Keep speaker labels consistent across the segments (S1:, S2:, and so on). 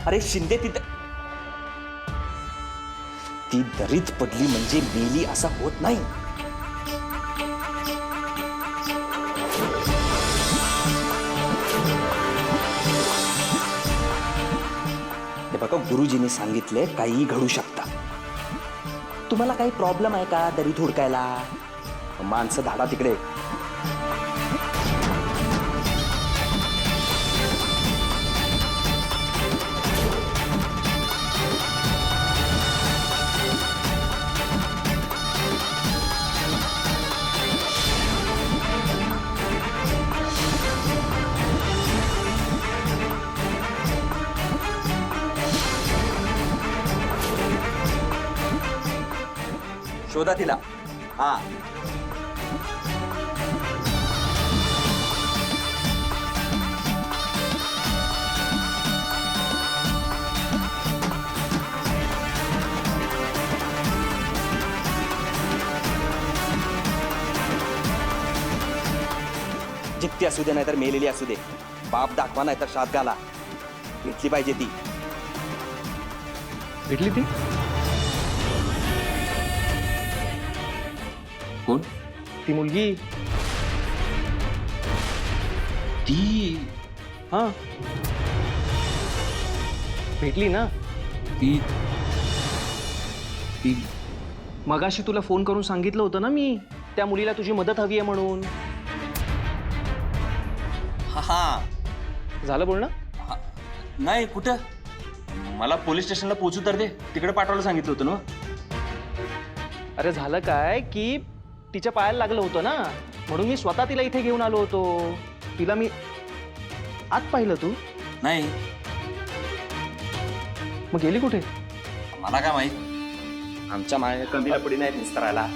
S1: अरे शिंदे ती दरीत पडली म्हणजे मेली असं होत नाही. हे बघा, गुरुजींनी सांगितले काहीही घडू शकतं. तुम्हाला काही प्रॉब्लेम आहे का दरीत हुडकायला? माणसं धाडा तिकडे. शोधा तिला. हा, जित्ती असू दे नाहीतर मेलेली असू दे, बाप दाखवा नाहीतर शाद घाला. भेटली पाहिजे ती.
S2: भेटली ती?
S1: कोण?
S2: ती मुलगी.
S1: ती
S2: हा, भेटली ना.
S1: ती ती
S2: मगाशी तुला फोन करून सांगितलं होतं ना मी, त्या मुलीला तुझी मदत हवी आहे म्हणून.
S1: हा,
S2: झालं बोलणं?
S1: नाही कुठं. मला पोलीस स्टेशनला पोहोचू तर दे, तिकडे पाठवायला सांगितलं होतं ना.
S2: अरे झालं काय की तिच्या पायाला लागलं होतं ना, म्हणून मी स्वतः तिला इथे घेऊन आलो होतो. तिला मी आत पाहिलं. तू
S1: नाही,
S2: मग गेली कुठे?
S1: मला काय माहित. आमच्या मागे कमीला पडी नाही निस्तरायला.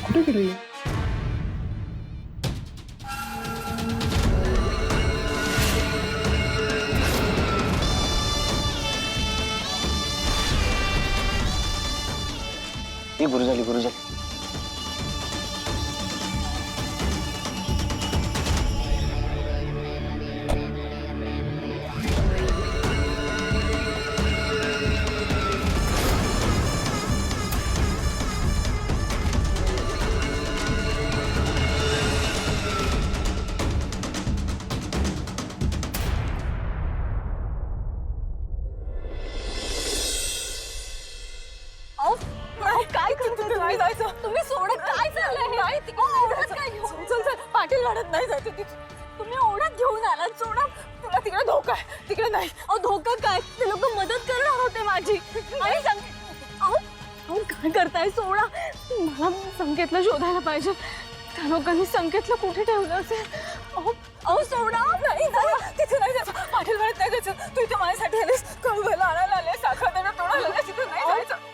S2: कुठे गेली?
S1: गुरु झाली, गुरु झाली.
S3: काय करतो नाही जायचं. तुम्ही सोडत काय चाललंय? नाही ओढत काय घेऊन चल चल. पाटील वाढत नाही जायचं. तुम्ही ओढत घेऊन आलात. सोडा. तुला तिकडे धोका आहे. तिकडे नाही. अहो धोका काय? ते लोक मदत करणार होते माझी. आणि अहो काय करताय? सोडा. मला संकेतला शोधायला पाहिजे. त्या लोकांनी संकेतला कुठे ठेवलं असेल? अहो सोडा. नाही तिथे नाही जायचं. पाटील वाढत नाही जायचं. तू इथे माझ्यासाठी आलीस. कळवला आणायला आले. साखर देणं तोडायला आले. तिथे नाही जायचं.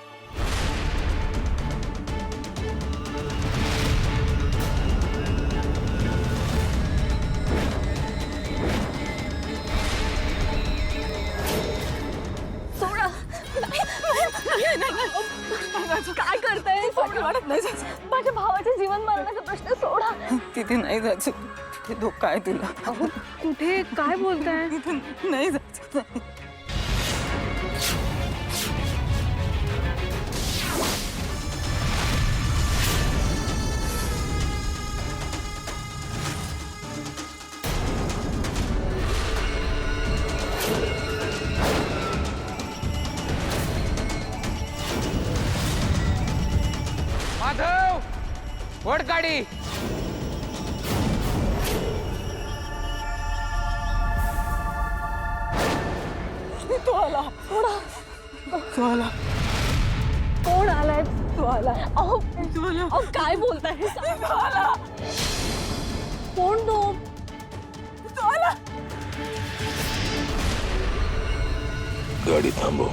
S3: काय करताय? वाढत नाही जायचं. माझ्या भावाच्या जीवन मरणाचा प्रश्न सोडा. तिथे नाही जायचं. तिथे धोका आहे तुला. कुठे? काय बोलताय? तिथे नाही जायचं.
S4: माधव, ओढ गाडी.
S3: तो आला. तो आला. कोण आलाय? तो आला. अहो काय बोलताय? तो आला. कोण तो? तो आला.
S5: गाडी थांबव.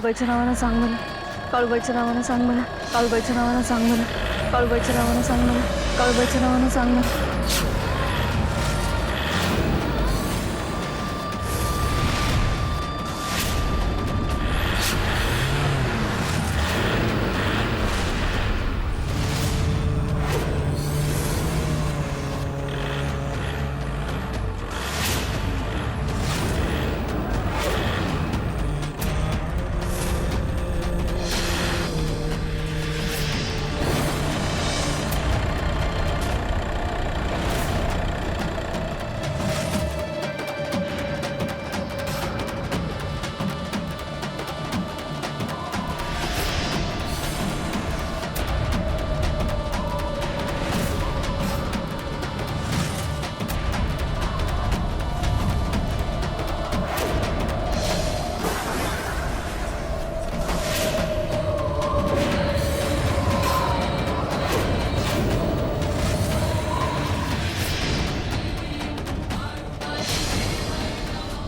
S3: काळूबाईच्या नावानं सांग मला, काळूबाईच्या नावानं सांग मला, काळूबाईच्या नावानं सांग मला, काळूबाईच्या नावानं सांग मला, काळूबाईच्या नावानं सांग मला.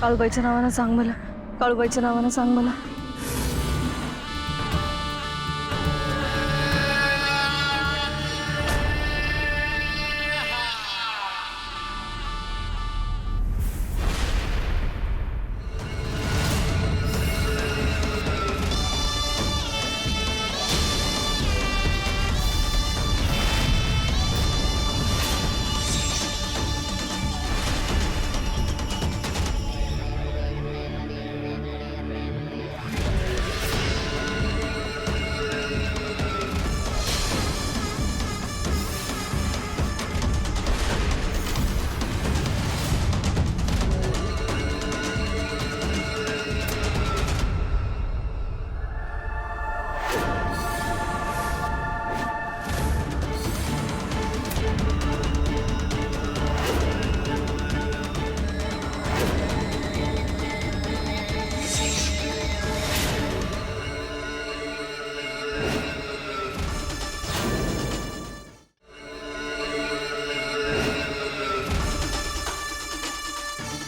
S3: काळूबाईच्या नावानं सांग मला, काळूबाईच्या नावानं सांग मला.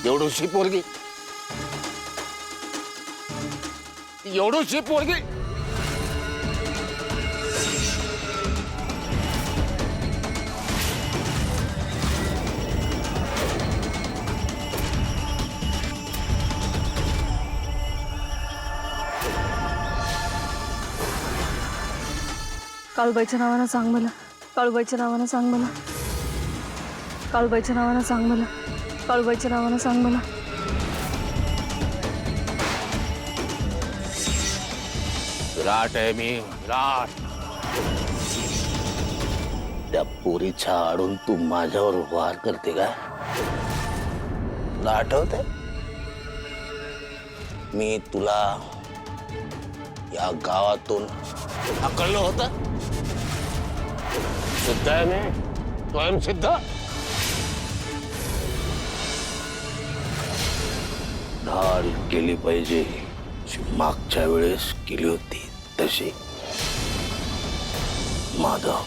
S4: एवढूशी पोरगी, एवढूशी पोरगी.
S3: काळूबाईच्या नावानं सांग मला, काळूबाईच्या नावानं सांग मला, काळूबाईच्या नावानं सांग मला, काळूबाईच्या नावानं सांग मला.
S4: विराट आहे मी, विराट. त्या पोरीच्या आडून तू माझ्यावर वार करते का? तुला आठवतंय मी तुला या गावातून हाकललं होतं? सिद्ध आहे मी, स्वयंसिद्ध. ढाल केली पाहिजे मागच्या वेळेस केली होती तशी. माधव,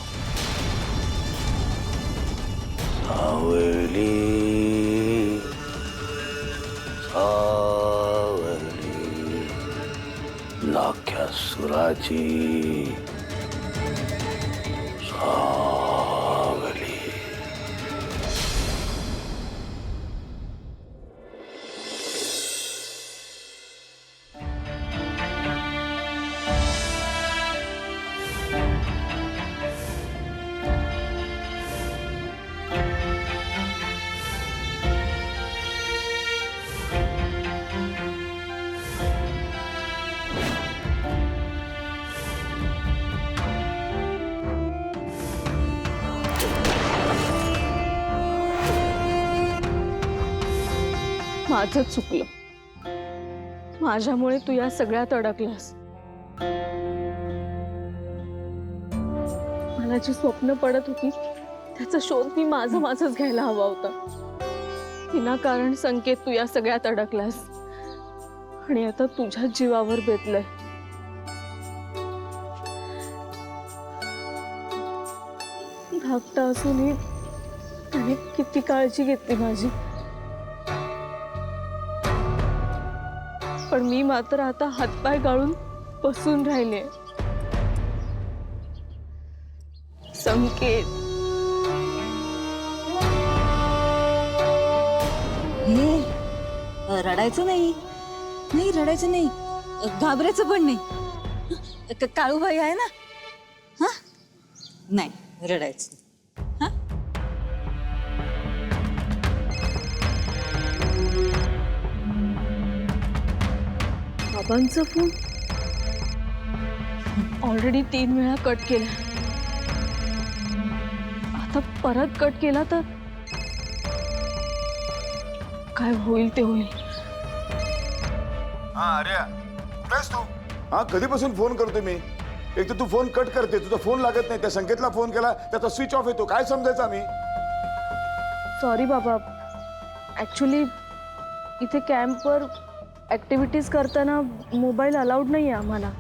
S4: सावली सावली लाख्या सुराची सावली.
S3: माझं चुकलं, माझ्यामुळे तू या सगळ्यात अडकलास. मला जी स्वप्न पडत होती त्याचा शोध मी माझंच घ्यायला हवा होता. विनाकारण संकेत तू या सगळ्यात अडकलास आणि आता तुझ्या जीवावर बेतलंय. धाकटा असूनही त्याने किती काळजी घेतली माझी, पण मी मात्र आता हातपाय गाळून बसून राहिले. संकेत,
S5: हे रडायचं नाही, नाही रडायचं नाही, घाबरायचं पण नाही. काळूबाई आहे ना, हा नाही रडायचं. हा
S3: बाबांचा फोन ऑलरेडी 3 वेळा कट केला. आता परत कट केला तर काय होईल ते होईल.
S6: हा आर्या, कुठे आहेस तू? हा कधीपासून फोन करतोय मी. एक तर तू फोन कट करते, तुझा फोन लागत नाही. त्या संकेतला फोन केला, त्याचा स्विच ऑफ येतो. काय समजायचं आम्ही?
S3: सॉरी बाबा, ॲक्च्युली इथे कॅम्पवर ॲक्टिव्हिटीज करताना मोबाईल अलाउड नाही आहे आम्हाला.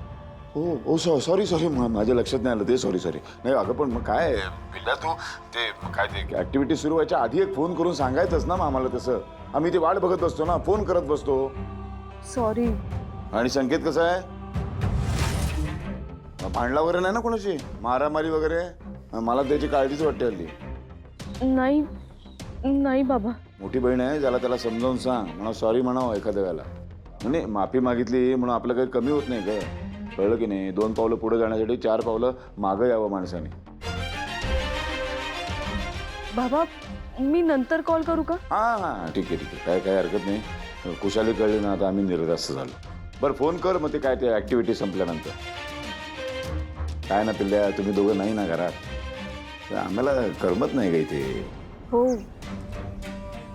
S6: हो सॉरी सॉरी, माझ्या लक्षात नाही आलं ते. सॉरी नाही अगं, पण मग काय पिल्ला, तू ते काय ते ऍक्टिव्हिटी सुरू व्हायच्या आधी एक फोन करून सांगायचंच ना मग आम्हाला. तसं आम्ही ती वाट बघत बसतो ना, फोन करत बसतो.
S3: सॉरी.
S6: आणि संकेत कसा आहे? भांडला वगैरे नाही ना कोणाची, मारामारी वगैरे? मला त्याची काळजीच वाटते हल्ली.
S3: नाही नाही बाबा.
S6: मोठी बहीण आहे, ज्याला त्याला समजावून सांग, म्हणा सॉरी म्हणावं एखाद्या वेळेला. म्हणजे माफी मागितली म्हणून आपलं काही कमी होत नाही का? कळलं की नाही? 2 पावलं पुढे जाण्यासाठी 4 पावलं मागं यावं माणसाने.
S3: बाबा मी नंतर कॉल करू का?
S6: हा ठीक आहे, काय हरकत नाही. कुशाली कळली ना, आता आम्ही निर्धास्त झालो. बरं फोन कर मग, ते काय ते ऍक्टिव्हिटी संपल्यानंतर. काय ना पिल्ल्या, तुम्ही दोघं नाही ना घरात, तर आम्हाला करमत नाही का इथे?
S3: हो,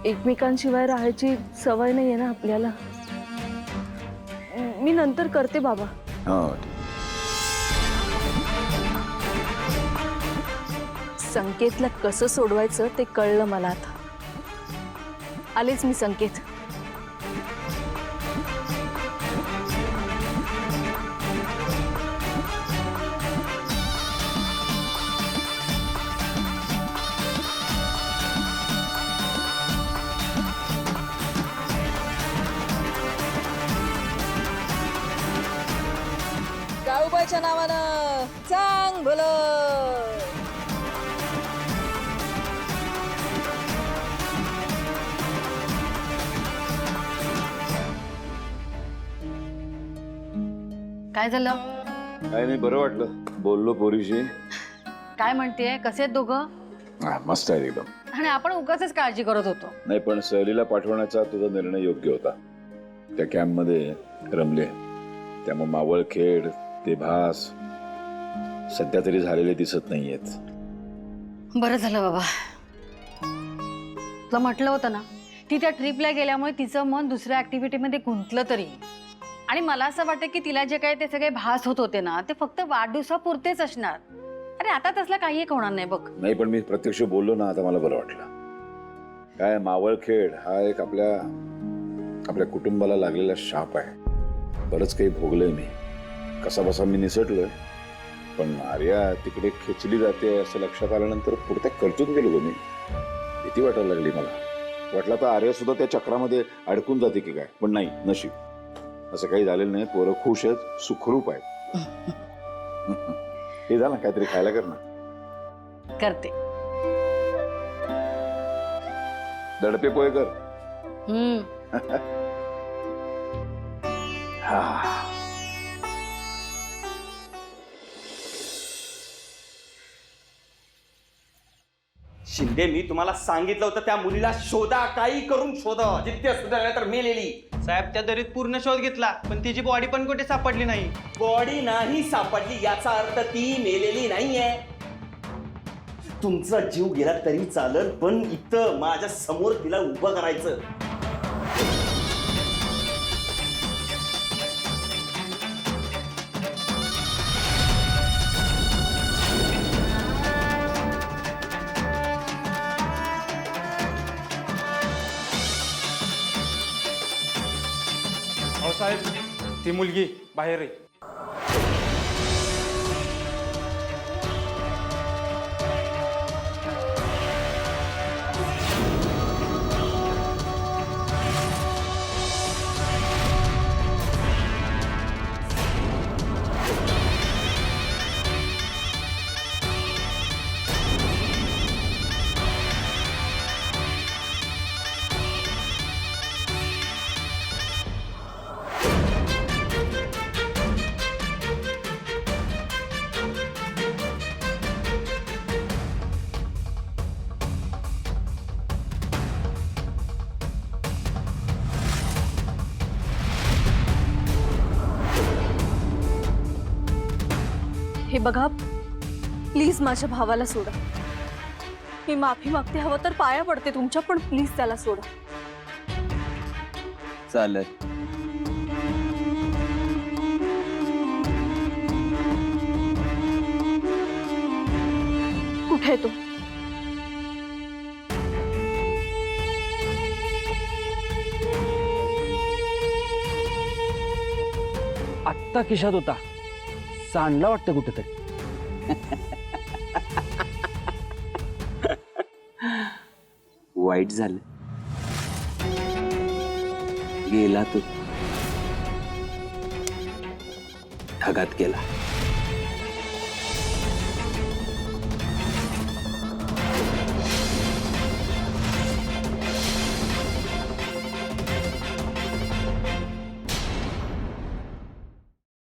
S3: एकमेकांशिवाय राहायची सवय नाही आहे ना आपल्याला. मी नंतर करते बाबा.
S6: हो ठीक.
S3: संकेतला कसं सोडवायचं ते कळलं मला आता. आलेच मी संकेत.
S5: काळूबाईच्या नावानं चांग भलं.
S7: काय झालं?
S6: काय नाही, बरं वाटलं बोललो पोरीशी.
S7: काय म्हणतेय? कसे आहेत दोघं?
S6: मस्त आहे एकदम.
S7: आणि आपण उगाचच काळजी करत होतो.
S6: नाही, पण सहलीला पाठवण्याचा तुझा निर्णय योग्य होता. त्या कॅम्पमध्ये रमले, त्यामुळे मावळ खेड ते भास सध्या तरी झालेले दिसत नाहीयेत.
S7: बरं झालं बाबा. तुला म्हटलं होतं ना, ती त्या ट्रिपला गेल्यामुळे तिचं मन दुसऱ्या ऍक्टिव्हिटीमध्ये गुंतलं तरी. आणि मला असं वाटतं की तिला जे काही ते सगळे भास होत होते ना, ते फक्त वाढदिवसापुरतेच असणार. अरे आता तसला काही एक होणार नाही बघ.
S6: नाही, पण मी प्रत्यक्ष बोललो ना, आता मला बरं वाटलं. काय मावळखेड हा एक आपल्या कुटुंबाला लागलेला शाप आहे. बरंच काही भोगलंय मी, कसा बसा मी निसटलोय. पण आर्या तिकडे खेचली जाते असं लक्षात आल्यानंतर पुढे खर्चून गेलो मी. भीती वाटायला लागली मला. वाटलं तर आर्या सुद्धा त्या चक्रामध्ये अडकून जाते की काय, पण नाही, नशीब असं काही झालेलं नाही. पोरं खुश आहेत, सुखरूप आहेत. हे झालं काहीतरी खायला कर ना.
S7: करते.
S6: दडपे पोहे कर.
S1: शिंदे, मी तुम्हाला सांगितलं होतं त्या मुलीला शोधा, काही करून शोधा. जिथे सुधारला तर मेलेली.
S2: साहेब, त्या दरीत पूर्ण शोध घेतला, पण तिची बॉडी पण कुठे सापडली नाही.
S1: बॉडी नाही सापडली याचा अर्थ ती मेलेली नाहीये. तुमचा जीव गेला तरी चालल, पण इथं माझ्या समोर तिला उभं करायचं.
S8: साहेब, ती मुलगी बाहेर आहे.
S3: बघा प्लीज माझ्या भावाला सोडा. मी माफी मागते, हवं तर पाया पडते तुमच्या, पण प्लीज त्याला सोडा.
S1: चालत.
S3: कुठे आहे तो?
S2: आत्ता खिशात होता, सांडला वाटतं कुठेतरी.
S1: वाईट झालं, गेला तो, ढगात गेला.